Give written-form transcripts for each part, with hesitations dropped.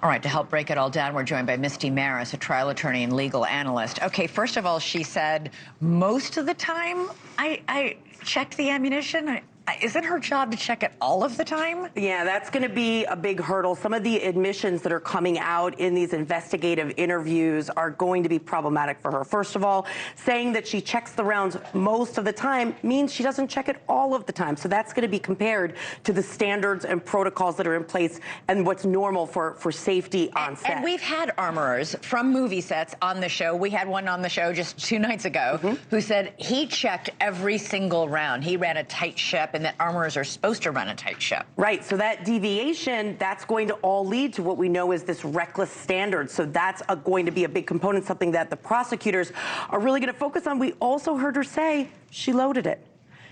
All right, to help break it all down, we're joined by Misty Marris, a trial attorney and legal analyst. Okay, first of all, she said, most of the time I checked the ammunition. Is it her job to check it all of the time? Yeah, that's going to be a big hurdle. Some of the admissions that are coming out in these investigative interviews are going to be problematic for her. First of all, saying that she checks the rounds most of the time means she doesn't check it all of the time. So that's going to be compared to the standards and protocols that are in place and what's normal for safety on set. And we've had armorers from movie sets on the show. We had one on the show just 2 nights ago who said he checked every single round. He ran a tight ship, and that armorers are supposed to run a tight ship. Right, so that deviation, that's going to all lead to what we know is this reckless standard. So that's going to be a big component, something that the prosecutors are really going to focus on. We also heard her say she loaded it.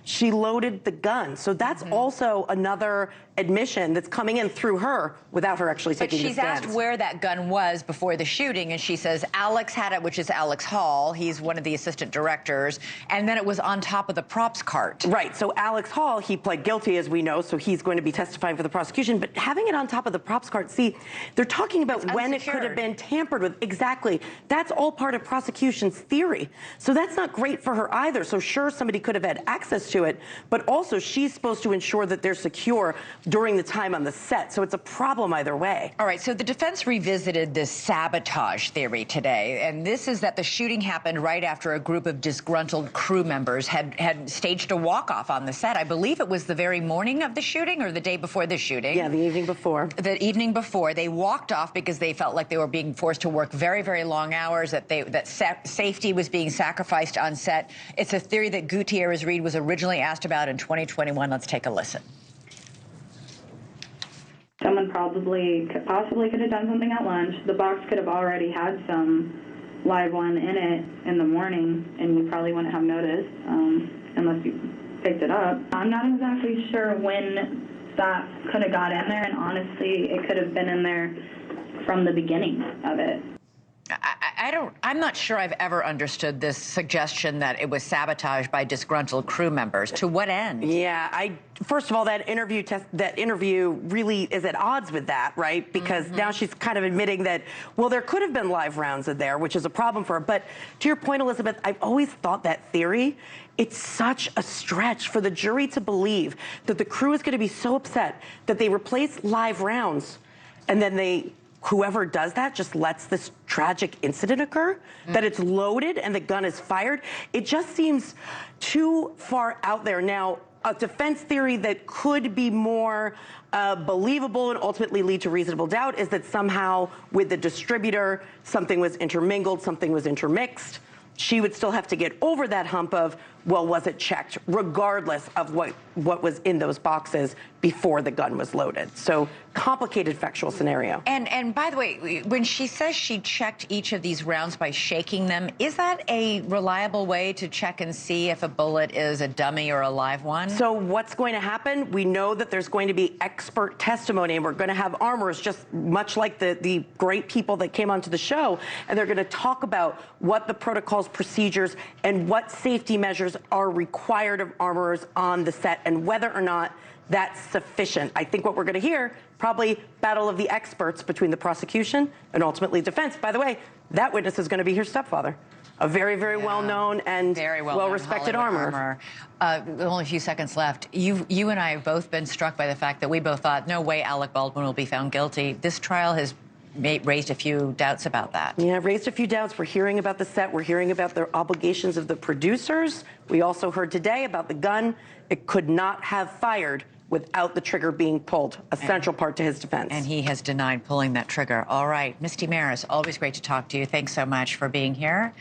She loaded the gun. So that's also another admission that's coming in through her without her actually taking the But she's stance. asked where that gun was before the shooting, and she says Alex had it, which is Alex Hall. He's one of the assistant directors. And then it was on top of the props cart. Right, so Alex Hall, he pled guilty, as we know, so he's going to be testifying for the prosecution. But having it on top of the props cart, see, they're talking about when it could have been tampered with. Exactly. That's all part of prosecution's theory. So that's not great for her either. So sure, somebody could have had access to it, but also she's supposed to ensure that they're secure during the time on the set. So it's a problem either way. All right, so the defense revisited this sabotage theory today, and this is that the shooting happened right after a group of disgruntled crew members had staged a walk-off on the set. I believe it was the very morning of the shooting or the day before the shooting. Yeah, the evening before. The evening before. They walked off because they felt like they were being forced to work very, very long hours, that safety was being sacrificed on set. It's a theory that Gutierrez-Reed was originally asked about in 2021. Let's take a listen. Someone possibly could have done something at lunch. The box could have already had some live one in it in the morning, and you probably wouldn't have noticed unless you picked it up. I'm not exactly sure when that could have got in there, and honestly, it could have been in there from the beginning of it. I'm not sure I've ever understood this suggestion that it was sabotaged by disgruntled crew members. To what end? Yeah, first of all, that interview really is at odds with that, right? Because now she's kind of admitting that, well, there could have been live rounds in there, which is a problem for her. But to your point, Elizabeth, I've always thought that theory, it's such a stretch for the jury to believe that the crew is going to be so upset that they replace live rounds and then whoever does that just lets this tragic incident occur, that it's loaded and the gun is fired. It just seems too far out there. Now, a defense theory that could be more believable and ultimately lead to reasonable doubt is that somehow with the distributor, something was intermingled, something was intermixed. She would still have to get over that hump of, well, was it checked, regardless of what was in those boxes before the gun was loaded. So complicated factual scenario. And by the way, when she says she checked each of these rounds by shaking them, is that a reliable way to check and see if a bullet is a dummy or a live one? So what's going to happen? We know that there's going to be expert testimony, and we're going to have armorers, just much like the great people that came onto the show, and they're going to talk about what the protocols, procedures, and what safety measures are required of armorers on the set, and whether or not that's sufficient. I think what we're going to hear, probably battle of the experts between the prosecution and ultimately defense. By the way, that witness is going to be her stepfather, a very, very well-known and well-respected armorer. Only a few seconds left. You and I have both been struck by the fact that we both thought, no way Alec Baldwin will be found guilty. This trial has raised a few doubts about that. Yeah, raised a few doubts. We're hearing about the set. We're hearing about the obligations of the producers. We also heard today about the gun. It could not have fired without the trigger being pulled, a central part to his defense. And he has denied pulling that trigger. All right, Misty Marris, always great to talk to you. Thanks so much for being here.